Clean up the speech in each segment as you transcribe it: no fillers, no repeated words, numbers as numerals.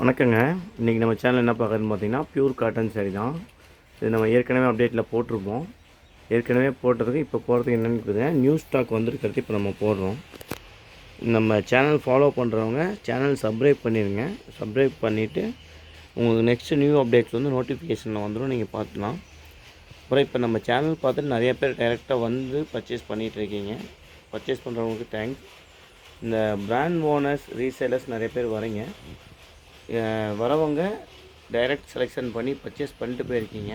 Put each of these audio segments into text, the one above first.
வணக்கங்க. இன்றைக்கி நம்ம சேனல் என்ன பார்க்குறதுன்னு பார்த்தீங்கன்னா, பியூர் காட்டன் சாரீ தான். இது நம்ம ஏற்கனவே அப்டேட்டில் போட்டிருப்போம். ஏற்கனவே போட்டதுக்கு இப்போ போகிறதுக்கு என்னென்னு பார்த்தீங்கன்னா, நியூ ஸ்டாக் வந்திருக்கிறது இப்போ நம்ம போடுறோம். நம்ம சேனல் ஃபாலோ பண்ணுறவங்க சேனல் சப்ஸ்கிரைப் பண்ணிடுங்க. சப்ஸ்கிரைப் பண்ணிவிட்டு உங்களுக்கு நெக்ஸ்ட்டு நியூ அப்டேட்ஸ் வந்து நோட்டிஃபிகேஷனில் வந்துடும், நீங்கள் பார்த்துக்கலாம். அப்புறம் இப்போ நம்ம சேனல் பார்த்துட்டு நிறைய பேர் டைரெக்டாக வந்து பர்ச்சேஸ் பண்ணிகிட்ருக்கீங்க. பர்ச்சேஸ் பண்ணுறவங்களுக்கு தேங்க்ஸ். இந்த பிராண்ட் ஓனர்ஸ், ரீசேலர்ஸ் நிறைய பேர் வரீங்க. வரவங்க டைரெக்ட் செலெக்ஷன் பண்ணி பர்ச்சேஸ் பண்ணிட்டு போயிருக்கீங்க.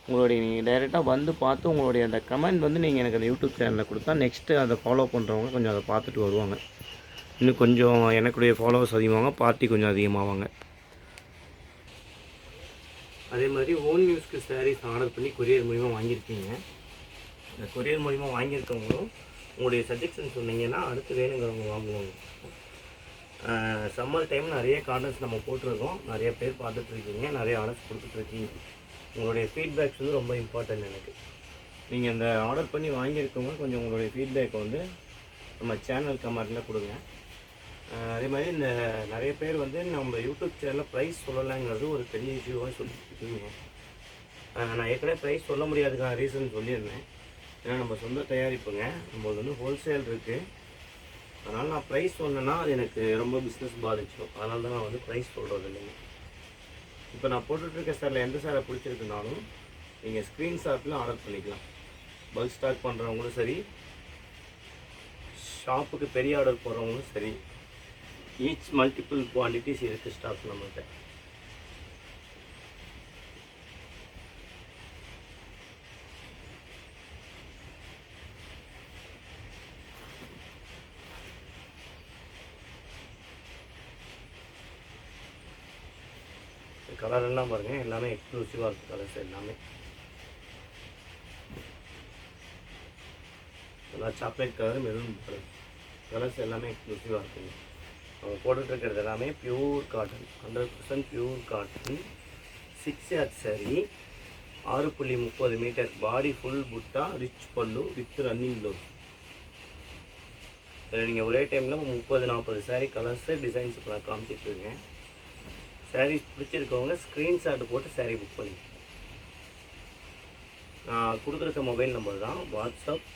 உங்களுடைய நீங்கள் டைரெக்டாக வந்து பார்த்து உங்களுடைய அந்த கமெண்ட் வந்து நீங்கள் எனக்கு அந்த யூடியூப் சேனலில் கொடுத்தா நெக்ஸ்ட்டு அதை ஃபாலோ பண்ணுறவங்க கொஞ்சம் அதை பார்த்துட்டு வருவாங்க. இன்னும் கொஞ்சம் எனக்குடைய ஃபாலோவர்ஸ் அதிகமாவாங்க, பார்ட்டி கொஞ்சம் அதிகமாவாங்க. அதே மாதிரி ஓன் யூஸ்க்கு சாரீஸ் ஆர்டர் பண்ணி கொரியர் மூலிமா வாங்கியிருக்கீங்க. இந்த கொரியர் மூலிமா வாங்கியிருக்கவங்களும் உங்களுடைய சஜெக்ஷன் சொன்னீங்கன்னா அடுத்து வேணுங்கிறவங்க வாங்குவாங்க. சம்மர் டைம் நிறைய கார்டன்ஸ் நம்ம போட்டிருக்கோம். நிறைய பேர் பார்த்துட்ருக்கீங்க, நிறைய ஆர்டர்ஸ் கொடுத்துட்ருக்கீங்க. உங்களுடைய ஃபீட்பேக்ஸ் வந்து ரொம்ப இம்பார்ட்டன்ட் எனக்கு. நீங்கள் இந்த ஆர்டர் பண்ணி வாங்கியிருக்கவங்க கொஞ்சம் உங்களுடைய ஃபீட்பேக்கை வந்து நம்ம சேனல் கமெண்ட்டில் கொடுங்க. அதே மாதிரி இந்த நிறைய பேர் வந்து நம்ம யூடியூப் சேனலில் ப்ரைஸ் சொல்லலைங்கிறது ஒரு பெரிய இஷ்யூவாக சொல்லிட்டுருக்கீங்க. நான் ஏற்கனவே ப்ரைஸ் சொல்ல முடியாதுக்கான ரீசன் சொல்லியிருந்தேன். ஏன்னா நம்ம சொந்த தயாரிப்புங்க, நம்மளுக்கு வந்து ஹோல்சேல் இருக்குது. அதனால் நான் ப்ரைஸ் சொன்னேன்னா அது எனக்கு ரொம்ப பிஸ்னஸ் பாதிச்சிடும். அதனால தான் நான் வந்து ப்ரைஸ் சொல்கிறது இல்லைங்க. இப்போ நான் போட்டுட்ருக்க சாரில் எந்த சாரை பிடிச்சிருக்குனாலும் நீங்கள் ஸ்க்ரீன்ஷாட்டில் ஆர்டர் பண்ணிக்கலாம். பல்க் ஸ்டாக் பண்ணுறவங்களும் சரி, ஷாப்புக்கு பெரிய ஆர்டர் போடுறவங்களும் சரி, ஈச் மல்டிபிள் குவான்டிட்டிஸ் இருக்குது ஸ்டாக் நம்மகிட்ட. கலரெல்லாம் பாருங்கள், எல்லாமே எக்ஸ்க்ளூசிவாக இருக்குது. கலர்ஸ் எல்லாமே எல்லாம் chocolate colour, maroon colour, colours எல்லாமே எக்ஸ்க்ளூசிவாக இருக்குங்க. அவங்க போட்டுட்ருக்கிறது எல்லாமே pure cotton, 100% pure cotton. 6 saree, 6.30 metre, body full butta, rich pallu with running blouse. இதில் நீங்கள் ஒரே டைமில் 30-40 saree கலர்ஸு டிசைன்ஸ் இப்போ நான் காமிச்சிட்ருக்கேன். சாரீஸ் பிடிச்சிருக்கவங்க ஸ்க்ரீன்ஷாட் போட்டு சாரீ புக் பண்ணி நான் கொடுத்துருக்க மொபைல் நம்பர் தான் வாட்ஸ்அப்.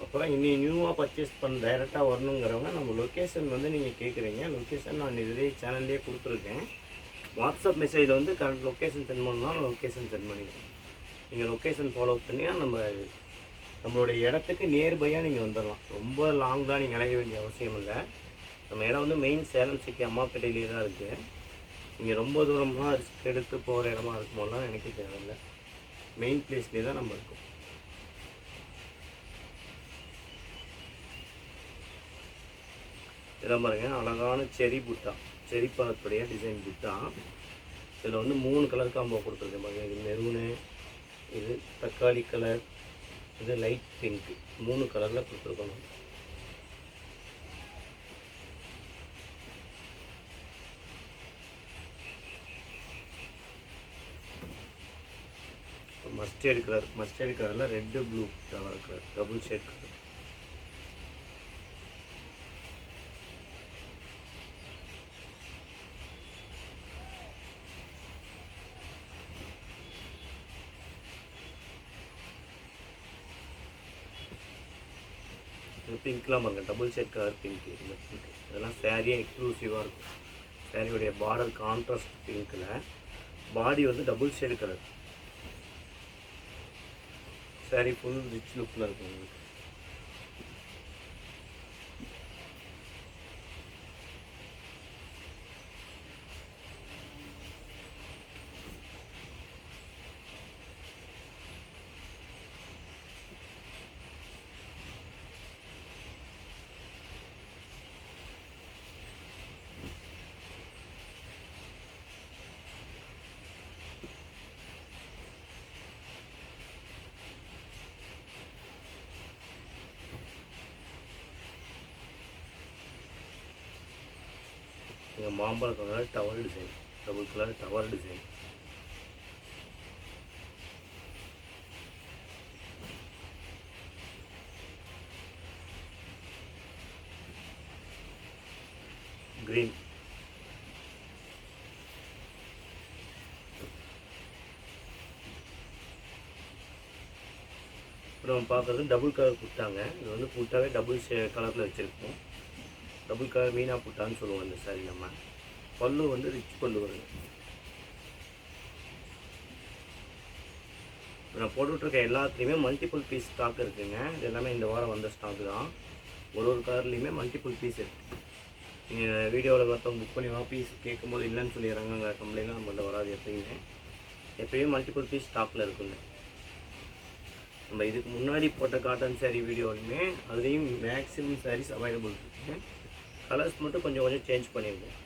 அப்புறம் இன்னி நியூவாக பர்ச்சேஸ் பண்ண டைரெக்டாக வரணுங்கிறவங்க நம்ம லொக்கேஷன் வந்து நீங்கள் கேட்குறீங்க. லொக்கேஷன் நான் இதே சேனல்லே கொடுத்துருக்கேன். வாட்ஸ்அப் மெசேஜில் வந்து கரெக்ட் லொக்கேஷன் சென்ட் பண்ணாலும் லொக்கேஷன் சென்ட் பண்ணிடுறேன். நீங்கள் லொக்கேஷன் ஃபாலோ பண்ணிங்கன்னா நம்மளுடைய இடத்துக்கு நியர்பையாக நீங்கள் வந்துடலாம். ரொம்ப லாங்காக நீங்கள் அலைய வேண்டிய அவசியம் இல்லை. நம்ம இடம் வந்து மெயின் சேலம் சிட்டி அம்மாப்பேட்டையிலே தான் இருக்குது. நீங்கள் ரொம்ப தூரமாக ரிஸ்க் எடுத்து போகிற இடமா இருக்கும்போதெல்லாம் எனக்கு தேவையில்லை. மெயின் பிளேஸ்லேயே தான் நம்ம இருக்கோம். இதெல்லாம் பாருங்கள், அழகான செரி புட்டா, செரி பழத்துடைய டிசைன் புட்டா. இதில் வந்து 3 கலர் காம்போ கொடுத்துருக்கேன் பாருங்கள். இது மெரூனு, இது தக்காளி கலர், இது லைட் பிங்க், 3 கலரில் கொடுத்துருக்கோம். மஸ்டர்ட் கலரில் red blue colour, double shade colour. பிங்க்லாம் பாருங்கள், டபுள் ஷேட் கலர் பிங்க். இதெல்லாம் சாரியே எக்ஸ்க்ளூசிவாக இருக்கும். சாரியுடைய பார்டர் கான்ட்ராஸ்ட் பிங்க்கில், பாடி வந்து double shade colour. Sorry full rich லுக்கில் இருக்கும் உங்களுக்கு. இங்கே மாம்பழ colour tower design, double colour tower design. Green. இப்போ நம்ம பார்க்குறது டபுள் கலர் புட்டாங்க. இது வந்து புட்டாவே டபுள் கலரில் வச்சுருக்கோம். டபுள் கலர் மீனா புட்டான்னு சொல்லுவோம் இந்த சாரி. நம்ம பல்லு வந்து ரிச் பல்லு வருது. இப்போ நான் போட்டுட்ருக்க எல்லாத்துலேயுமே மல்டிபிள் பீஸ் ஸ்டாக் இருக்குதுங்க. இது எல்லாமே இந்த வாரம் வந்த ஸ்டாக் தான். ஒரு கலர்லேயுமே மல்டிபிள் பீஸ் இருக்குது. நீங்கள் வீடியோவில் மற்றவங்க புக் பண்ணி பீஸ் கேட்கும்போது இல்லைன்னு சொல்லிடுறாங்க. கம்ப்ளைண்ட்லாம் நம்மள்ட்ட வராது. எப்பயுமே மல்டிபிள் பீஸ் ஸ்டாக்கில் இருக்குங்க. நம்ம இதுக்கு முன்னாடி போட்ட காட்டன் சாரீ வீடியோலையுமே அதுலேயும் மேக்ஸிமம் சாரீஸ் அவைலபிள் இருக்குது. கலர்ஸ் மட்டும் கொஞ்சம் சேஞ்ச் பண்ணியிருக்கோம்.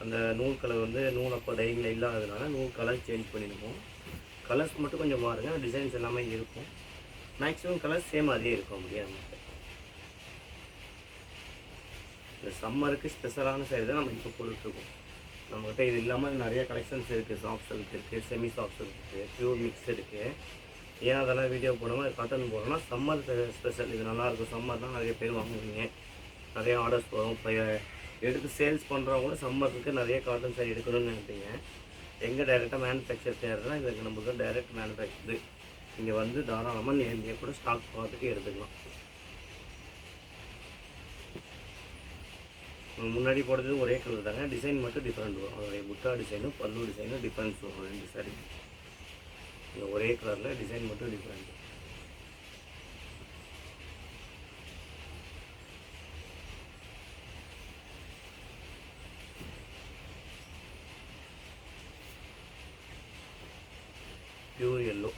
அந்த நூல் கலர் வந்து நூல் அப்போ டையில் இல்லாததுனால நூல் கலர் சேஞ்ச் பண்ணியிருக்கோம். கலர்ஸ் மட்டும் கொஞ்சம் மாறுங்க. டிசைன்ஸ் எல்லாமே இருக்கும். மேக்ஸிமம் கலர்ஸ் சேம் அதே இருக்கும். அப்படியே நமக்கு இந்த சம்மருக்கு ஸ்பெஷலான சாரீ தான் நம்ம இப்போ போட்டுட்ருக்கோம். நம்மகிட்ட இது இல்லாமல் நிறைய கலெக்ஷன்ஸ் இருக்குது. சாஃப்ட் சில்க் இருக்குது, செமி சாஃப்ட் சில்க் இருக்குது, ப்யூர் மிக்ஸ் இருக்குது. ஏன் அதெல்லாம் வீடியோ போடாமல் காட்டன் போடணும்னா சம்மர் ஸ்பெஷல். இது நல்லாயிருக்கும். சம்மர்னால் நிறைய பேர் வாங்குவீங்க, நிறைய ஆர்டர்ஸ் வரும். இப்போ எடுத்து சேல்ஸ் பண்ணுறவங்க சம்மருக்கு நிறைய காட்டன் சாரி எடுக்கணும்னு நினைப்பீங்க. எங்கே டைரெக்டாக மேனுஃபேக்சர் தேவைன்னா இதுக்கு நம்மளுக்கு டைரெக்ட் மேனுஃபேக்சர் இங்கே வந்து தாராளமாக நேர்மையாக கூட ஸ்டாக் பார்த்துட்டு எடுத்துக்கலாம். முன்னாடி போடுறது ஒரே கலர் தாங்க. டிசைன் மட்டும் டிஃப்ரெண்ட் வரும். அதோடைய புட்டா டிசைனும் பல்லு டிசைனும் டிஃப்ரென்ஸ் வரும். ரெண்டு சாரி ஒரே கலரில் டிசைன் மட்டும் டிஃப்ரெண்ட். Pure yellow.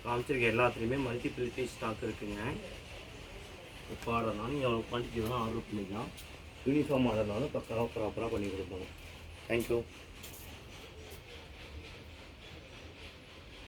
காமிச்சிருக்க எல்லாத்துலேயுமே மல்டிபிள் பீஸ் ஸ்டாக் இருக்குங்க. இப்போ ஆர்டர்னாலும் நீங்கள் எவ்வளோ குவான்டிட்டி வேணால் ஆர்டர் பண்ணிக்கலாம். யூனிஃபார்ம் ஆர்டர்னாலும் பக்காவாக ப்ராப்பராக பண்ணி கொடுப்பாங்க. தேங்க்யூ.